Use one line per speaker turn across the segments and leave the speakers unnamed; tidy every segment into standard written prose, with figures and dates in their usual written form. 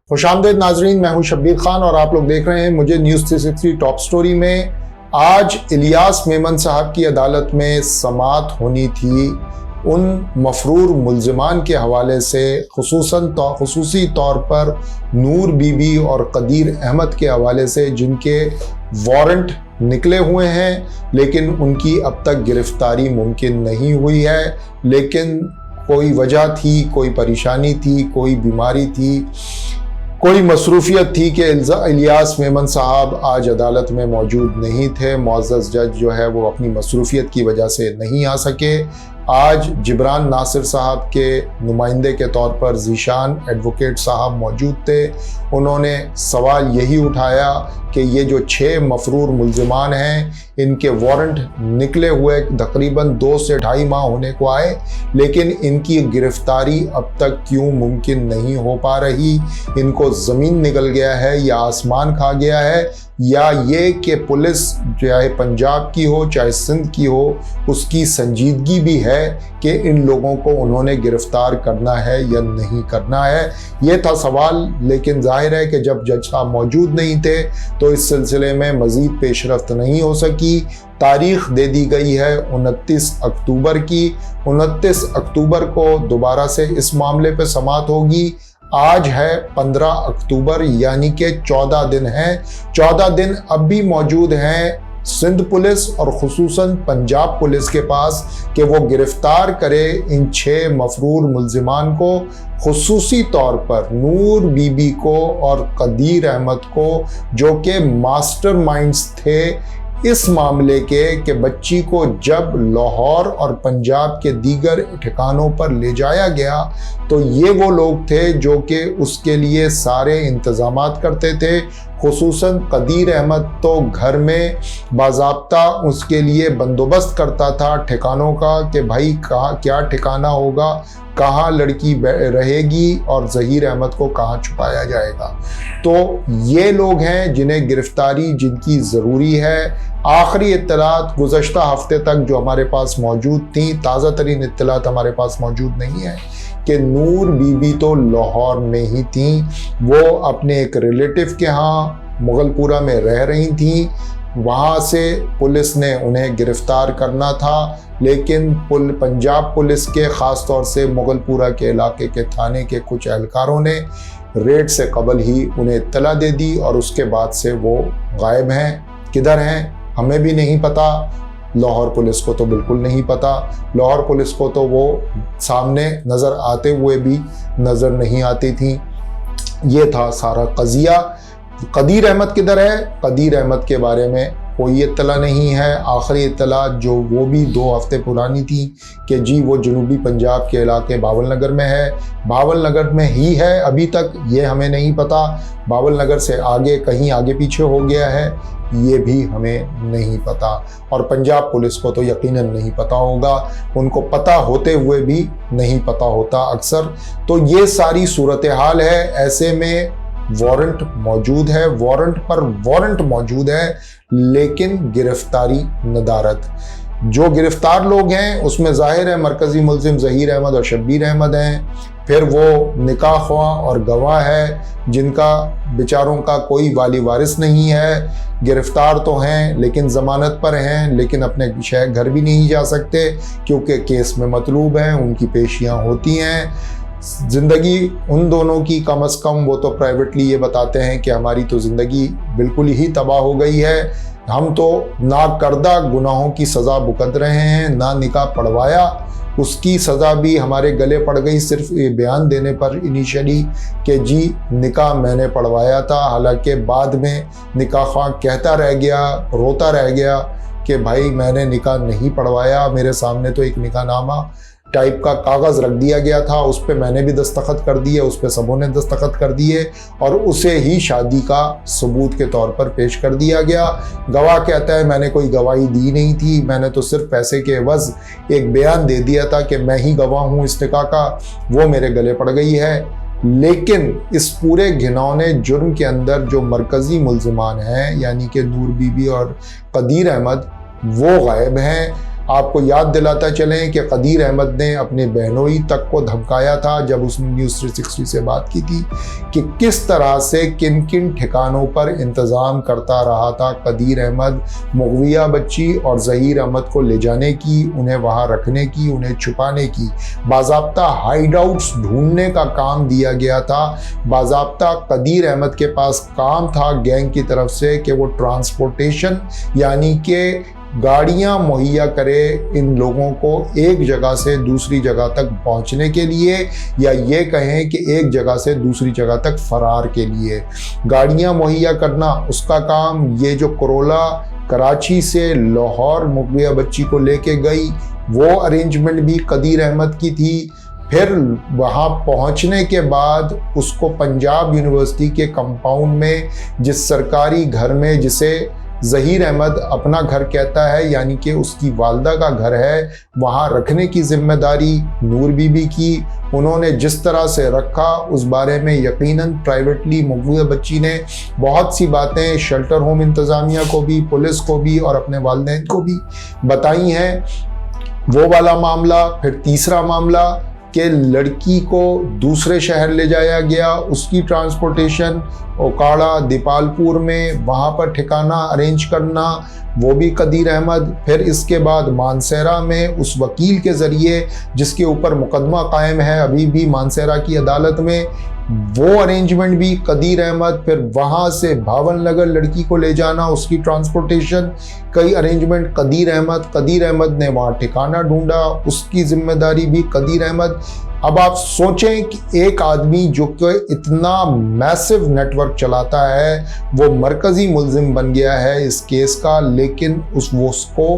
खुशामदीद नाजरीन, मैं हूं शब्बीर खान और आप लोग देख रहे हैं मुझे न्यूज़ 360 टॉप स्टोरी में। आज इलियास मेमन साहब की अदालत में समाअत होनी थी उन मफरूर मुल्ज़िमान के हवाले से, खुसूसी तौर पर नूर बीबी और कदीर अहमद के हवाले से, जिनके वारंट निकले हुए हैं लेकिन उनकी अब तक गिरफ्तारी मुमकिन नहीं हुई है। लेकिन कोई वजह थी, कोई परेशानी थी, कोई बीमारी थी, कोई मसरूफियत थी कि इलियास मेमन साहब आज अदालत में मौजूद नहीं थे। मुअज़्ज़ज़ जज जो है वो अपनी मसरूफियत की वजह से नहीं आ सके। आज जिब्रान नासिर साहब के नुमाइंदे के तौर पर ज़ीशान एडवोकेट साहब मौजूद थे। उन्होंने सवाल यही उठाया कि ये जो 6 मफरूर मुल्ज़िमान हैं, इनके वारंट निकले हुए तकरीबन 2 से 2.5 माह होने को आए, लेकिन इनकी गिरफ्तारी अब तक क्यों मुमकिन नहीं हो पा रही। इनको ज़मीन निकल गया है या आसमान खा गया है, या ये कि पुलिस चाहे पंजाब की हो चाहे सिंध की हो, उसकी संजीदगी भी है कि इन लोगों को उन्होंने गिरफ्तार करना है या नहीं करना है। ये था सवाल। लेकिन जाहिर है कि जब जज साहब मौजूद नहीं थे तो इस सिलसिले में मज़ीद पेशरफ्त नहीं हो सकी। तारीख दे दी गई है 29 अक्टूबर की। 29 अक्टूबर को दोबारा से इस मामले पर समाअत होगी। आज है 15 अक्टूबर, यानी कि 14 दिन हैं। 14 दिन अब भी मौजूद हैं सिंध पुलिस और खुसूसन पंजाब पुलिस के पास कि वो गिरफ्तार करे इन 6 मफरूर मुल्ज़िमान को, खुसूसी तौर पर नूर बीबी को और कदीर अहमद को, जो कि मास्टरमाइंड्स थे इस मामले के कि बच्ची को जब लाहौर और पंजाब के दीगर ठिकानों पर ले जाया गया तो ये वो लोग थे जो कि उसके लिए सारे इंतज़ामात करते थे। खुसूसन कदीर अहमद तो घर में बाज़ाब्ता उसके लिए बंदोबस्त करता था ठिकानों का कि भाई कहाँ क्या ठिकाना होगा, कहाँ लड़की रहेगी और ज़हीर अहमद को कहाँ छुपाया जाएगा। तो ये लोग हैं जिन्हें गिरफ्तारी जिनकी ज़रूरी है। आखिरी इत्तलात गुज़श्ता हफ्ते तक जो हमारे पास मौजूद थी, ताज़ा तरीन इत्तलात हमारे पास मौजूद नहीं है कि नूर बीबी तो लाहौर में ही थी। वो अपने एक रिलेटिव के यहाँ मुगलपुरा में रह रही थी। वहाँ से पुलिस ने उन्हें गिरफ़्तार करना था, लेकिन पंजाब पुलिस के ख़ास तौर से मुगलपुरा के इलाके के थाने के कुछ एहलकारों ने रेड से कबल ही उन्हें इत्तला दे दी और उसके बाद से वो गायब हैं। किधर हैं हमें भी नहीं पता, लाहौर पुलिस को तो बिल्कुल नहीं पता। लाहौर पुलिस को तो वो सामने नज़र आते हुए भी नज़र नहीं आती थी। ये था सारा कज़िया। कदीर अहमद किधर है? कदीर अहमद के बारे में कोई इत्तला नहीं है। आखिरी इत्तला जो वो भी 2 हफ्ते पुरानी थी कि जी वो जनूबी पंजाब के इलाके बावल नगर में है। बावल नगर में ही है अभी तक, ये हमें नहीं पता। बावल नगर से आगे कहीं आगे पीछे हो गया है, ये भी हमें नहीं पता। और पंजाब पुलिस को तो यकीनन नहीं पता होगा, उनको पता होते हुए भी नहीं पता होता अक्सर। तो ये सारी सूरत हाल है। ऐसे में वारंट मौजूद है, वारंट पर वारंट मौजूद है, लेकिन गिरफ्तारी नदारत। जो गिरफ्तार लोग हैं उसमें जाहिर है मरकज़ी मुल्ज़िम ज़हीर अहमद और शब्बीर अहमद हैं। फिर वो निकाह ख्वाह और गवाह है जिनका बेचारों का कोई वाली वारिस नहीं है। गिरफ्तार तो हैं लेकिन ज़मानत पर हैं, लेकिन अपने शहर घर भी नहीं जा सकते क्योंकि केस में मतलूब हैं, उनकी पेशियाँ होती हैं। ज़िंदगी उन दोनों की कम अज़ कम वो तो प्राइवेटली ये बताते हैं कि हमारी तो ज़िंदगी बिल्कुल ही तबाह हो गई है। हम तो ना करदा गुनाहों की सज़ा भुगत रहे हैं, ना निकाह पढ़वाया उसकी सज़ा भी हमारे गले पड़ गई सिर्फ ये बयान देने पर इनिशियली कि जी निकाह मैंने पढ़वाया था। हालांकि बाद में निकाह ख्वाह कहता रह गया, रोता रह गया कि भाई मैंने निकाह नहीं पढ़वाया। मेरे सामने तो एक निकाहनामा टाइप का कागज़ रख दिया गया था, उस पर मैंने भी दस्तखत कर दिए, उस पर सबों ने दस्तखत कर दिए और उसे ही शादी का सबूत के तौर पर पेश कर दिया गया। गवाह कहता है मैंने कोई गवाही दी नहीं थी, मैंने तो सिर्फ पैसे के एवज़ एक बयान दे दिया था कि मैं ही गवाह हूँ इस निकाह का, वो मेरे गले पड़ गई है। लेकिन इस पूरे घिनौने जुर्म के अंदर जो मरकज़ी मुल्ज़िमान हैं यानी कि नूर बीबी और कदीर अहमद, वो गायब हैं। आपको याद दिलाता चलें कि कदीर अहमद ने अपने बहनोई तक को धमकाया था जब उसने न्यूज़ 360 से बात की थी कि किस तरह से किन किन ठिकानों पर इंतज़ाम करता रहा था कदीर अहमद मुगविया बच्ची और ज़हीर अहमद को ले जाने की, उन्हें वहाँ रखने की, उन्हें छुपाने की। बाज़ाब्ता हाइड आउट्स ढूंढने का काम दिया गया था। बाज़ाब्ता कदीर अहमद के पास काम था गैंग की तरफ से कि वो ट्रांसपोर्टेशन यानी कि गाड़ियां मुहैया करे इन लोगों को एक जगह से दूसरी जगह तक पहुंचने के लिए, या ये कहें कि एक जगह से दूसरी जगह तक फरार के लिए गाड़ियां मुहैया करना उसका काम। ये जो करोला कराची से लाहौर मुगविया बच्ची को लेके गई वो अरेंजमेंट भी कदीर अहमद की थी। फिर वहाँ पहुँचने के बाद उसको पंजाब यूनिवर्सिटी के कंपाउंड में जिस सरकारी घर में जिसे ज़हीर अहमद अपना घर कहता है यानी कि उसकी वालदा का घर है, वहाँ रखने की जिम्मेदारी नूर बीबी की। उन्होंने जिस तरह से रखा उस बारे में यकीनन प्राइवेटली मुगविया बच्ची ने बहुत सी बातें शेल्टर होम इंतज़ामिया को भी, पुलिस को भी और अपने वालिदैन को भी बताई हैं। वो वाला मामला। फिर तीसरा मामला कि लड़की को दूसरे शहर ले जाया गया, उसकी ट्रांसपोर्टेशन ओकाड़ा दीपालपुर में, वहाँ पर ठिकाना अरेंज करना, वो भी कदीर अहमद। फिर इसके बाद मानसेरा में उस वकील के ज़रिए जिसके ऊपर मुकदमा कायम है अभी भी मानसेरा की अदालत में, वो अरेंजमेंट भी कदीर अहमद। फिर वहाँ से भावन नगर लड़की को ले जाना, उसकी ट्रांसपोर्टेशन, कई अरेंजमेंट कदीर अहमद ने वहाँ ठिकाना ढूंढा, उसकी जिम्मेदारी भी कदीर अहमद। अब आप सोचें कि एक आदमी जो कि इतना मैसिव नेटवर्क चलाता है वो मरकज़ी मुल्ज़िम बन गया है इस केस का, लेकिन उसको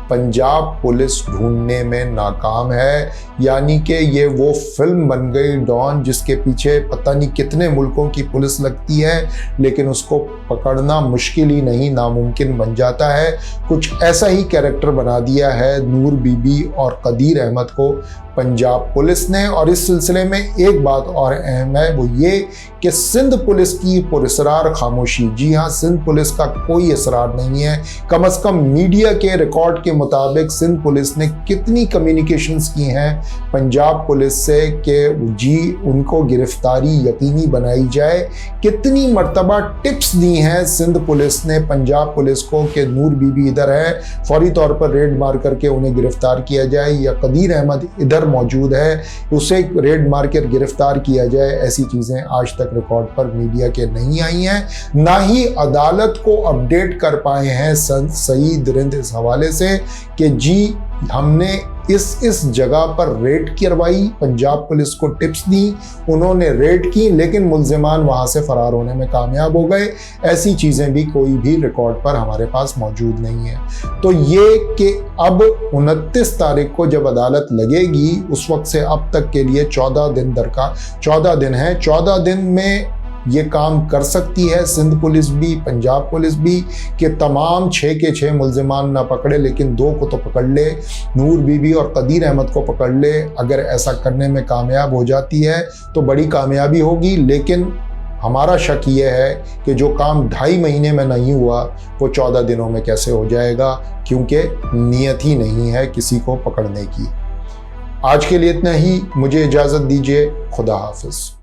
पंजाब पुलिस ढूंढने में नाकाम है। यानी कि ये वो फिल्म बन गई डॉन जिसके पीछे पता नहीं कितने मुल्कों की पुलिस लगती है लेकिन उसको पकड़ना मुश्किल ही नहीं नामुमकिन बन जाता है। कुछ ऐसा ही कैरेक्टर बना दिया है नूर बीबी और कदीर अहमद को पंजाब पुलिस ने। और इस सिलसिले में एक बात और अहम है, वो ये कि सिंध पुलिस की पुरस्रार खामोशी। जी हाँ, सिंध पुलिस का कोई असरार नहीं है। कम से कम मीडिया के रिकॉर्ड के मुताबिक सिंध पुलिस ने कितनी कम्युनिकेशंस की हैं पंजाब पुलिस से कि जी उनको गिरफ्तारी यकीनी बनाई जाए। कितनी मरतबा टिप्स दी हैं सिंध पुलिस ने पंजाब पुलिस को कि नूर बीबी इधर है, फौरी तौर पर रेड मार करके उन्हें गिरफ्तार किया जाए, या कदीर अहमद इधर मौजूद है उसे रेड मार कर गिरफ्तार किया जाए। ऐसी चीज़ें आज तक रिकॉर्ड पर मीडिया के नहीं आई हैं, ना ही अदालत को अपडेट कर पाए हैं सईद रिंद इस हवाले से कि जी हमने इस जगह पर रेड करवाई, पंजाब पुलिस को टिप्स दी, उन्होंने रेड की, लेकिन मुल्जिमान वहाँ से फरार होने में कामयाब हो गए। ऐसी चीज़ें भी कोई भी रिकॉर्ड पर हमारे पास मौजूद नहीं है। तो ये कि अब 29 तारीख को जब अदालत लगेगी उस वक्त से अब तक के लिए 14 दिन है। 14 दिन में ये काम कर सकती है सिंध पुलिस भी, पंजाब पुलिस भी, कि तमाम 6 के 6 मुल्जिमान ना पकड़े लेकिन 2 को तो पकड़ ले, नूर बीबी और कदीर अहमद को पकड़ ले। अगर ऐसा करने में कामयाब हो जाती है तो बड़ी कामयाबी होगी, लेकिन हमारा शक ये है कि जो काम 2.5 महीने में नहीं हुआ वो 14 दिनों में कैसे हो जाएगा, क्योंकि नीयत ही नहीं है किसी को पकड़ने की। आज के लिए इतना ही, मुझे इजाज़त दीजिए। खुदा हाफिज़।